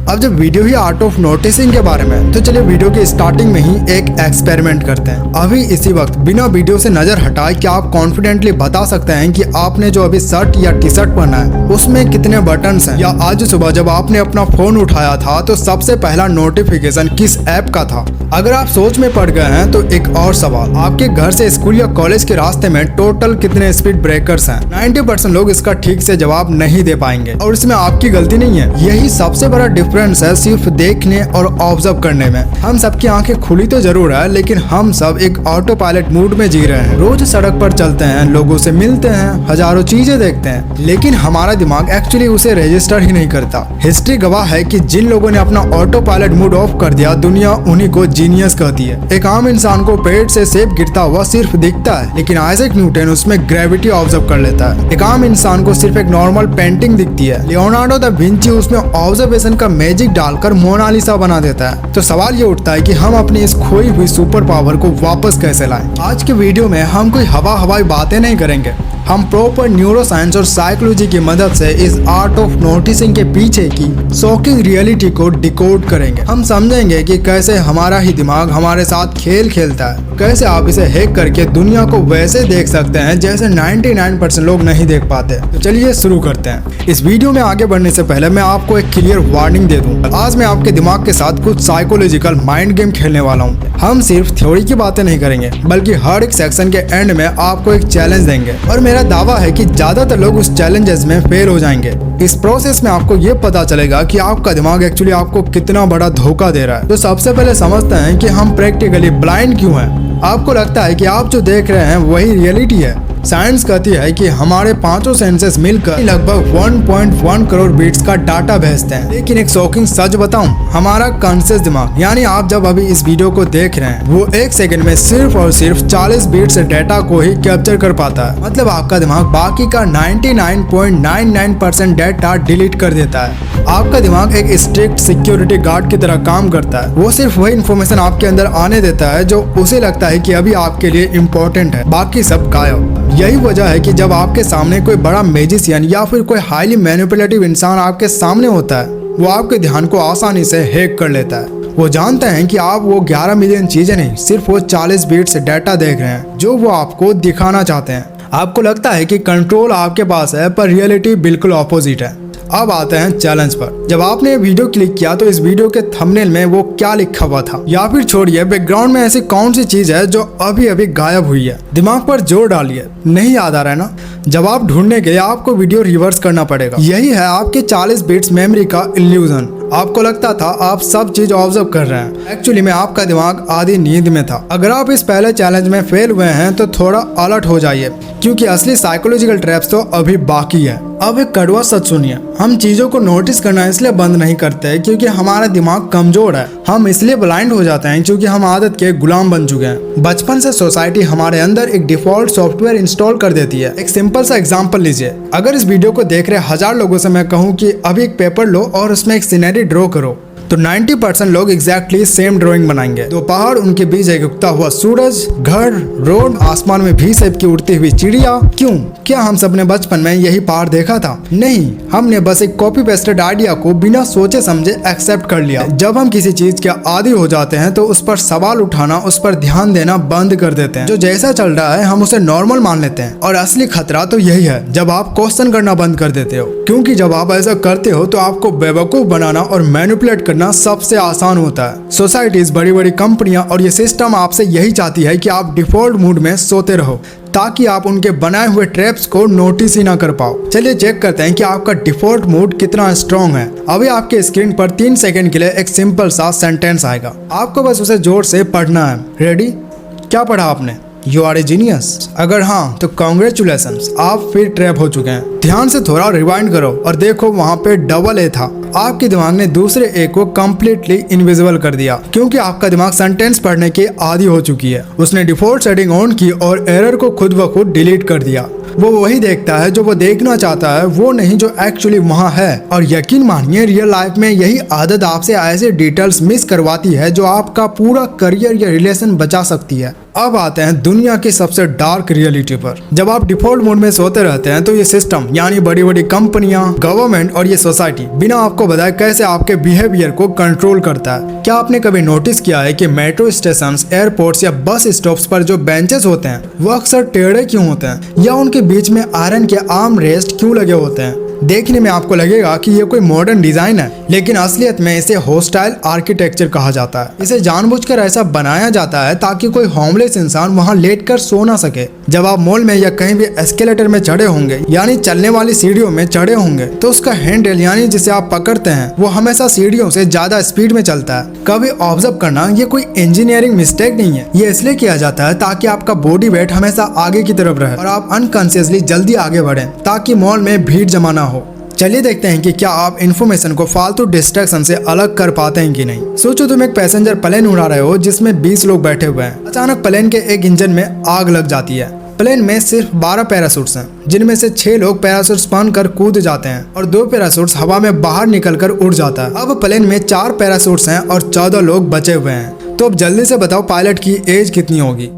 अब जब video he art of noticing के बारे में, तो चलिए वीडियो की स्टार्टिंग में ही एक एक्सपेरिमेंट करते हैं। अभी इसी वक्त बिना वीडियो से नजर हटाए क्या आप कॉन्फिडेंटली बता सकते हैं कि आपने जो अभी शर्ट या टी शर्ट पहना है उसमें कितने बटन्स हैं? या आज सुबह जब आपने अपना फोन उठाया था तो सबसे पहला नोटिफिकेशन किस ऐप का था? अगर आप सोच में पड़ गए हैं तो एक और सवाल, आपके घर से स्कूल या कॉलेज के रास्ते में टोटल कितने स्पीड ब्रेकर्स हैं? 90% लोग इसका ठीक से जवाब नहीं दे पाएंगे और इसमें आपकी गलती नहीं है। यही सबसे बड़ा डिफरेंस है सिर्फ देखने और ऑब्जर्व करने में। हम सबकी आंखें खुली तो जरूर है, लेकिन हम सब एक ऑटो पायलट मूड में जी रहे हैं। रोज सड़क पर चलते हैं, लोगों से मिलते हैं, हजारों चीजें देखते हैं, लेकिन हमारा दिमाग एक्चुअली उसे रजिस्टर ही नहीं करता। हिस्ट्री गवाह है कि जिन लोगों ने अपना ऑटो पायलट मूड ऑफ कर दिया, दुनिया उन्हीं को जीनियस कहती है। एक आम इंसान को पेड़ से सेब गिरता हुआ सिर्फ दिखता है, लेकिन आइजैक न्यूटन उसमें ग्रेविटी ऑब्जर्व कर लेता है। एक आम इंसान को सिर्फ एक नॉर्मल पेंटिंग दिखती है, लियोनार्डो दा विंची उसमें ऑब्जर्वेशन का मैजिक डालकर मोनालिसा बना देता है। तो सवाल ये उठता है कि हम अपनी इस खोई हुई सुपर पावर को वापस कैसे लाएं? आज के वीडियो में हम कोई हवाई बातें नहीं करेंगे, हम प्रॉपर न्यूरो साइंस और साइकोलॉजी की मदद से इस आर्ट ऑफ नोटिसिंग के पीछे की शॉकिंग रियलिटी को डिकोड करेंगे। हम समझेंगे कि कैसे हमारा ही दिमाग हमारे साथ खेल खेलता है, कैसे आप इसे हैक करके दुनिया को वैसे देख सकते हैं जैसे 99% लोग नहीं देख पाते। तो चलिए शुरू करते हैं। इस वीडियो में आगे बढ़ने से पहले मैं आपको एक क्लियर वार्निंग दे दूं। आज मैं आपके दिमाग के साथ कुछ साइकोलॉजिकल माइंड गेम खेलने वाला हूँ। हम सिर्फ थ्योरी की बातें नहीं करेंगे, बल्कि हर एक सेक्शन के एंड में आपको एक चैलेंज देंगे और मेरा दावा है कि ज्यादातर लोग उस चैलेंजेस में फेल हो जाएंगे। इस प्रोसेस में आपको ये पता चलेगा कि आपका दिमाग एक्चुअली आपको कितना बड़ा धोखा दे रहा है। तो सबसे पहले समझते हैं कि हम प्रैक्टिकली ब्लाइंड क्यों हैं। आपको लगता है कि आप जो देख रहे हैं वही रियलिटी है। साइंस कहती है कि हमारे पांचों सेंसेस मिलकर लगभग 1.1 करोड़ बीट्स का डाटा भेजते हैं, लेकिन एक शॉकिंग सच बताऊं, हमारा कॉन्शियस दिमाग यानी आप जब अभी इस वीडियो को देख रहे हैं वो एक सेकंड में सिर्फ और सिर्फ 40 बीट्स डेटा को ही कैप्चर कर पाता है। मतलब आपका दिमाग बाकी का 99.99% डेटा डिलीट कर देता है। आपका दिमाग एक स्ट्रिक्ट सिक्योरिटी गार्ड की तरह काम करता है। वो सिर्फ वही इन्फॉर्मेशन आपके अंदर आने देता है जो उसे लगता है कि अभी आपके लिए इम्पोर्टेंट है, बाकी सब गायब। यही वजह है कि जब आपके सामने कोई बड़ा मैजिशियन या फिर कोई हाईली मैनिपुलेटिव इंसान आपके सामने होता है, वो आपके ध्यान को आसानी से हैक कर लेता है। वो जानते हैं कि आप वो 11 मिलियन चीजें नहीं, सिर्फ वो 40 बीट्स डेटा देख रहे हैं जो वो आपको दिखाना चाहते हैं। आपको लगता है कि कंट्रोल आपके पास है, पर रियलिटी बिल्कुल ऑपोजिट है। अब आते हैं चैलेंज पर। जब आपने वीडियो क्लिक किया तो इस वीडियो के थंबनेल में वो क्या लिखा हुआ था, या फिर छोड़िए बैकग्राउंड में ऐसी कौन सी चीज है जो अभी अभी गायब हुई है? दिमाग पर जोर डालिए, नहीं याद आ रहा है ना? जवाब ढूंढने के लिए आपको वीडियो रिवर्स करना पड़ेगा। यही है आपके 40 बिट्स मेमोरी का इल्यूजन। आपको लगता था आप सब चीज ऑब्जर्व कर रहे हैं, एक्चुअली में आपका दिमाग आधी नींद में था। अगर आप इस पहले चैलेंज में फेल हुए हैं तो थोड़ा अलर्ट हो जाइए, क्योंकि असली साइकोलॉजिकल ट्रैप्स तो अभी बाकी है। अब एक कड़वा सच सुनिए, हम चीजों को नोटिस करना इसलिए बंद नहीं करते क्योंकि हमारा दिमाग कमजोर है। हम इसलिए ब्लाइंड हो जाते हैं क्योंकि हम आदत के गुलाम बन चुके हैं। बचपन से सोसाइटी हमारे अंदर एक डिफॉल्ट सॉफ्टवेयर इंस्टॉल कर देती है। एक सिंपल सा एग्जांपल लीजिए, अगर इस वीडियो को देख रहे 1000 लोगों से मैं कहूँ कि अभी एक पेपर लो और उसमें एक सीनरी ड्रॉ करो, तो 90% लोग एग्जैक्टली सेम ड्राइंग बनाएंगे। दो पहाड़, उनके बीच एक उगता हुआ सूरज, घर, रोड, आसमान में भी शेप की उड़ती हुई चिड़िया। क्यों? क्या हम सबने बचपन में यही पहाड़ देखा था? नहीं, हमने बस एक कॉपी पेस्टेड आइडिया को बिना सोचे समझे एक्सेप्ट कर लिया। जब हम किसी चीज के आदी हो जाते हैं तो उस पर सवाल उठाना, उस पर ध्यान देना बंद कर देते हैं। जो जैसा चल रहा है हम उसे नॉर्मल मान लेते हैं। और असली खतरा तो यही है जब आप क्वेश्चन करना बंद कर देते हो, क्योंकि जब आप ऐसा करते हो तो आपको बेवकूफ बनाना और मैनिपुलेट करना सबसे आसान होता है। सोसाइटीज, बड़ी बड़ी कंपनियां और ये सिस्टम आपसे यही चाहती है कि आप डिफॉल्ट मूड में सोते रहो, ताकि आप उनके बनाए हुए ट्रैप्स को नोटिस ही ना कर पाओ। चलिए चेक करते हैं कि आपका डिफॉल्ट मूड कितना स्ट्रॉन्ग है। अभी आपके स्क्रीन पर 3 सेकंड के लिए एक सिंपल सा सेंटेंस आएगा, आपको बस उसे जोर से पढ़ना है। रेडी? क्या पढ़ा आपने? You are a genius. अगर हाँ तो कॉन्ग्रेचुलेशंस, आप फिर ट्रैप हो चुके हैं। ध्यान से थोड़ा रिवाइंड करो और देखो वहाँ पे डबल ए था। आपके दिमाग ने दूसरे ए को कम्प्लीटली इनविजिबल कर दिया, क्योंकि आपका दिमाग सेंटेंस पढ़ने की आदी हो चुकी है। उसने डिफॉल्ट सेटिंग ऑन की और एरर को खुद ब खुद डिलीट कर दिया। वो वही देखता है जो वो देखना चाहता है, वो नहीं जो एक्चुअली वहाँ है। और यकीन मानिए रियल लाइफ में यही आदत आपसे ऐसे डिटेल्स मिस करवाती है जो आपका पूरा करियर या रिलेशन बचा सकती है। अब आते हैं दुनिया की सबसे डार्क रियलिटी पर। जब आप डिफॉल्ट मोड में सोते रहते हैं तो ये सिस्टम यानी बड़ी बड़ी कंपनियां, गवर्नमेंट और ये सोसाइटी बिना आपको बताए कैसे आपके बिहेवियर को कंट्रोल करता है। क्या आपने कभी नोटिस किया है कि मेट्रो स्टेशन, एयरपोर्ट्स या बस स्टॉप्स पर जो बेंचेस होते हैं वो अक्सर टेढ़े क्यों होते हैं, या उनके बीच में आयरन के आर्म रेस्ट क्यों लगे होते हैं? देखने में आपको लगेगा कि ये कोई मॉडर्न डिजाइन है, लेकिन असलियत में इसे होस्टाइल आर्किटेक्चर कहा जाता है। इसे जानबूझकर ऐसा बनाया जाता है ताकि कोई होमलेस इंसान वहां लेटकर सो ना सके। जब आप मॉल में या कहीं भी एस्केलेटर में चढ़े होंगे यानी चलने वाली सीढ़ियों में चढ़े होंगे तो उसका हैंडल यानी जिसे आप पकड़ते हैं वो हमेशा सीढ़ियों से ज्यादा स्पीड में चलता है। कभी ऑब्जर्व करना, ये कोई इंजीनियरिंग मिस्टेक नहीं है, ये इसलिए किया जाता है ताकि आपका बॉडी वेट हमेशा आगे की तरफ रहे और आप अनकॉन्शियसली जल्दी आगे बढ़े ताकि मॉल में भीड़ जमा ना हो। चलिए देखते हैं कि क्या आप इन्फॉर्मेशन को फालतू डिस्ट्रैक्शन से अलग कर पाते हैं कि नहीं। सोचो तुम एक पैसेंजर प्लेन उड़ा रहे हो जिसमें 20 लोग बैठे हुए हैं। अचानक प्लेन के एक इंजन में आग लग जाती है। प्लेन में सिर्फ 12 पैराशूट्स हैं, जिनमें से 6 लोग पैराशूट्स पहनकर कूद जाते हैं और 2 पैराशूट्स हवा में बाहर निकलकर उड़ जाता है। अब प्लेन में 4 पैराशूट्स हैं और 14 लोग बचे हुए हैं। तो अब जल्दी से बताओ पायलट की एज कितनी होगी।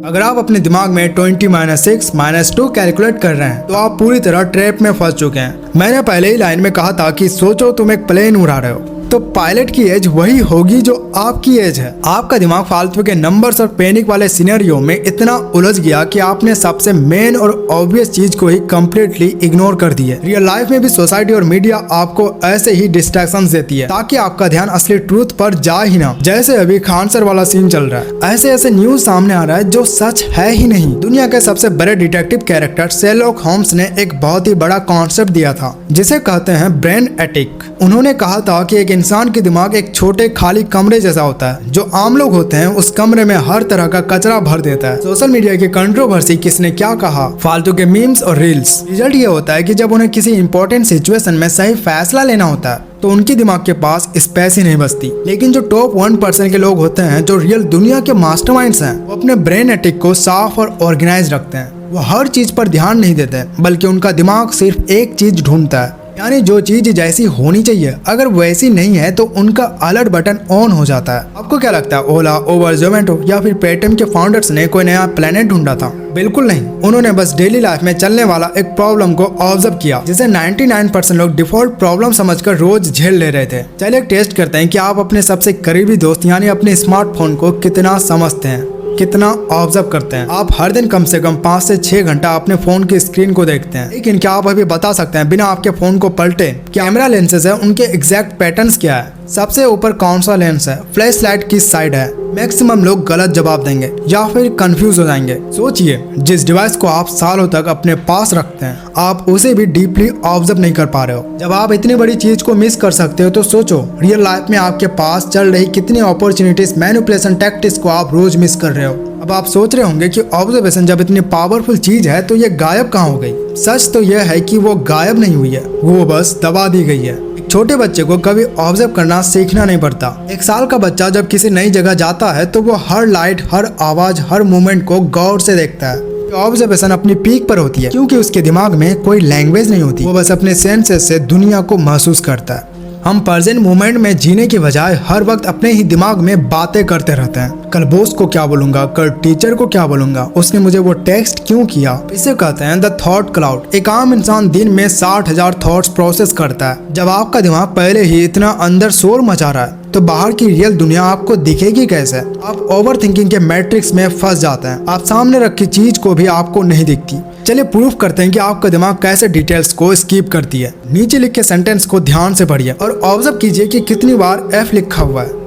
अगर आप अपने दिमाग में 20 - 2 कैलकुलेट कर रहे हैं तो आप पूरी तरह ट्रैप में फंस चुके हैं। मैंने पहले ही लाइन में कहा था कि सोचो तुम एक प्लेन उड़ा रहे हो, तो पायलट की एज वही होगी जो आपकी एज है। आपका दिमाग फालतू के नंबर्स और पैनिक वाले सिनेरियो में इतना उलझ गया कि आपने सबसे मेन और ऑब्वियस चीज को ही कम्प्लीटली इग्नोर कर दी है। रियल लाइफ में भी सोसाइटी और मीडिया आपको ऐसे ही डिस्ट्रैक्शन देती है ताकि आपका ध्यान असली ट्रूथ पर जा ही ना। जैसे अभी खान सर वाला सीन चल रहा है, ऐसे ऐसे न्यूज सामने आ रहा है जो सच है ही नहीं। दुनिया के सबसे बड़े डिटेक्टिव कैरेक्टर शेरलॉक होम्स ने एक बहुत ही बड़ा कॉन्सेप्ट दिया था जिसे कहते हैं ब्रेन एटिक। उन्होंने कहा था कि एक इंसान के दिमाग एक छोटे खाली कमरे जैसा होता है। जो आम लोग होते हैं उस कमरे में हर तरह का कचरा भर देता है। सोशल मीडिया की कंट्रोवर्सी, किसने क्या कहा, फालतू के मीम्स और रील्स। रिजल्ट ये होता है कि जब उन्हें किसी इंपॉर्टेंट सिचुएशन में सही फैसला लेना होता है तो उनके दिमाग के पास स्पेस ही नहीं बचती। लेकिन जो टॉप 1% के लोग होते हैं, जो रियल दुनिया के मास्टरमाइंड्स हैं, वो अपने ब्रेन एटिक को साफ और ऑर्गेनाइज रखते हैं। वो हर चीज पर ध्यान नहीं देते, बल्कि उनका दिमाग सिर्फ एक चीज ढूंढता है, यानी जो चीज जैसी होनी चाहिए। अगर वैसी नहीं है तो उनका अलर्ट बटन ऑन हो जाता है। आपको क्या लगता है, ओला, उबर, जोमेटो या फिर पेटीएम के फाउंडर्स ने कोई नया प्लेनेट ढूंढा था? बिल्कुल नहीं। उन्होंने बस डेली लाइफ में चलने वाला एक प्रॉब्लम को ऑब्जर्व किया जिसे 99% लोग डिफॉल्ट प्रॉब्लम समझकर रोज झेल ले रहे थे। चलिए एक टेस्ट करते हैं कि आप अपने सबसे करीबी दोस्त यानी अपने स्मार्टफोन को कितना समझते हैं, कितना ऑब्जर्व करते हैं। आप हर दिन कम से कम 5 से 6 घंटा अपने फोन की स्क्रीन को देखते हैं, लेकिन क्या आप अभी बता सकते हैं बिना आपके फोन को पलटे कैमरा लेंसेज है उनके एग्जैक्ट पैटर्न्स क्या है? सबसे ऊपर कौन सा लेंस है? फ्लैश लाइट किस साइड है? मैक्सिमम लोग गलत जवाब देंगे या फिर कंफ्यूज हो जाएंगे। सोचिए, जिस डिवाइस को आप सालों तक अपने पास रखते हैं आप उसे भी डीपली ऑब्जर्व नहीं कर पा रहे हो। जब आप इतनी बड़ी चीज को मिस कर सकते हो तो सोचो रियल लाइफ में आपके पास चल रही कितनी अपॉर्चुनिटीज, मैनिपुलेशन टैक्टिक्स को आप रोज मिस कर रहे हो। अब आप सोच रहे होंगे कि ऑब्जर्वेशन जब इतनी पावरफुल चीज है तो ये गायब कहाँ हो गई? सच तो यह है कि वो गायब नहीं हुई है, वो बस दबा दी गई है। छोटे बच्चे को कभी ऑब्जर्व करना सीखना नहीं पड़ता। 1 साल का बच्चा जब किसी नई जगह जाता है तो वो हर लाइट, हर आवाज, हर मूवमेंट को गौर से देखता है। ऑब्जर्वेशन अपनी पीक पर होती है क्योंकि उसके दिमाग में कोई लैंग्वेज नहीं होती, वो बस अपने सेंसेस से दुनिया को महसूस करता है। हम प्रेजेंट मोमेंट में जीने की बजाय हर वक्त अपने ही दिमाग में बातें करते रहते हैं। कल बॉस को क्या बोलूंगा, कल टीचर को क्या बोलूंगा, उसने मुझे वो टेक्स्ट क्यों किया। इसे कहते हैं द थॉट क्लाउड। एक आम इंसान दिन में 60,000 थॉट्स प्रोसेस करता है। जब आपका दिमाग पहले ही इतना अंदर शोर मचा रहा है तो बाहर की रियल दुनिया आपको दिखेगी कैसे? आप ओवर थिंकिंग के मैट्रिक्स में फंस जाते हैं। आप सामने रखी चीज को भी आपको नहीं दिखती। चलिए प्रूफ करते हैं कि आपका दिमाग कैसे डिटेल्स को स्किप करती है। नीचे लिखे सेंटेंस को ध्यान से पढ़िए और ऑब्जर्व कीजिए कि कितनी बार एफ लिखा हुआ है।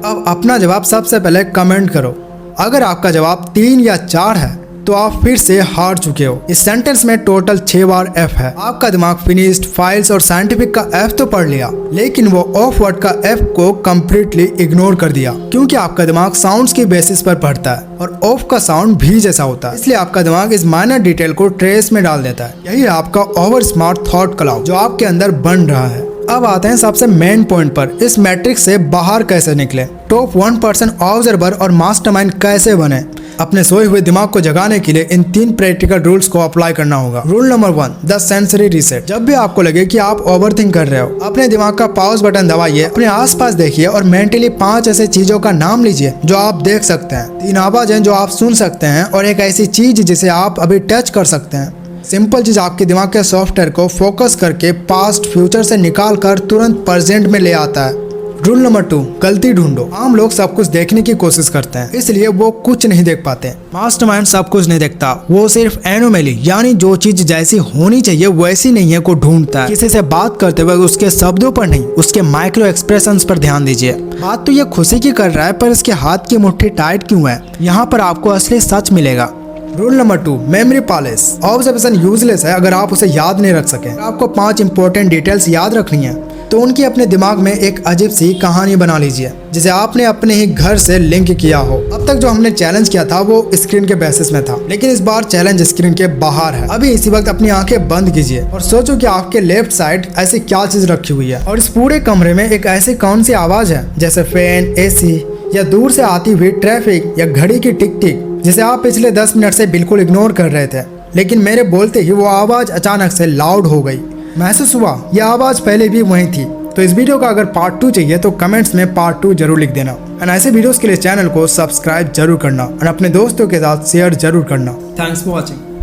अब अपना जवाब सबसे पहले कमेंट करो। अगर आपका जवाब 3 या 4 है तो आप फिर से हार चुके हो। इस सेंटेंस में टोटल 6 बार एफ है। आपका दिमाग फिनिश्ड, फाइल्स और साइंटिफिक का एफ तो पढ़ लिया, लेकिन वो ऑफ वर्ड का एफ को कम्प्लीटली इग्नोर कर दिया क्योंकि आपका दिमाग साउंड्स की बेसिस पर पढ़ता है और ऑफ का साउंड भी जैसा होता है। इसलिए आपका दिमाग इस माइनर डिटेल को ट्रेस में डाल देता है। यही है आपका ओवर स्मार्ट थॉट क्लाउड जो आपके अंदर बन रहा है। अब आते हैं सबसे मेन पॉइंट पर, इस मैट्रिक्स से बाहर कैसे निकले, टॉप 1% ऑब्जर्वर और मास्टरमाइंड कैसे बने। अपने सोए हुए दिमाग को जगाने के लिए इन 3 प्रैक्टिकल रूल्स को अप्लाई करना होगा। Rule number 1, the sensory reset. जब भी आपको लगे कि आप ओवरथिंक कर रहे हो, अपने दिमाग का पॉज बटन दबाइए, अपने आसपास देखिए और मेंटली 5 ऐसे चीजों का नाम लीजिए जो आप देख सकते हैं, 3 आवाज हैं जो आप सुन सकते हैं और एक ऐसी चीज जिसे आप अभी टच कर सकते हैं। सिंपल चीज आपके दिमाग के सॉफ्टवेयर को फोकस करके पास्ट फ्यूचर से निकाल कर तुरंत प्रेजेंट में ले आता है। रूल नंबर 2, गलती ढूंढो। आम लोग सब कुछ देखने की कोशिश करते हैं, इसलिए वो कुछ नहीं देख पाते। मास्टरमाइंड सब कुछ नहीं देखता, वो सिर्फ एनोमली यानी जो चीज जैसी होनी चाहिए वैसी नहीं है को ढूंढता है। किसी से बात करते हुए उसके शब्दों पर नहीं, उसके माइक्रो एक्सप्रेशंस पर ध्यान दीजिए। बात तो ये खुशी की कर रहा है, पर इसके हाथ की मुट्ठी टाइट क्यों है? यहाँ पर आपको असली सच मिलेगा। Rule number 2, memory palace. Observation useless है अगर आप उसे याद नहीं रख सके। आपको 5 इंपॉर्टेंट डिटेल्स याद रखनी है तो उनकी अपने दिमाग में एक अजीब सी कहानी बना लीजिए जिसे आपने अपने ही घर से लिंक किया हो। अब तक जो हमने चैलेंज किया था वो स्क्रीन के बेसिस में था, लेकिन इस बार चैलेंज स्क्रीन के बाहर है। अभी इसी वक्त अपनी आंखें बंद कीजिए और सोचो कि आपके लेफ्ट साइड ऐसी क्या चीज रखी हुई है और इस पूरे कमरे में एक ऐसी कौन सी आवाज है, जैसे फैन, एसी या दूर से आती हुई ट्रैफिक या घड़ी की टिक टिक, जिसे आप पिछले 10 मिनट से बिल्कुल इग्नोर कर रहे थे, लेकिन मेरे बोलते ही वो आवाज अचानक से लाउड हो गई। महसूस हुआ ये आवाज पहले भी वहीं थी। तो इस वीडियो का अगर पार्ट 2 चाहिए तो कमेंट्स में पार्ट 2 जरूर लिख देना। और ऐसे वीडियोस के लिए चैनल को सब्सक्राइब जरूर करना और अपने दोस्तों के साथ शेयर जरूर करना। Thanks for watching.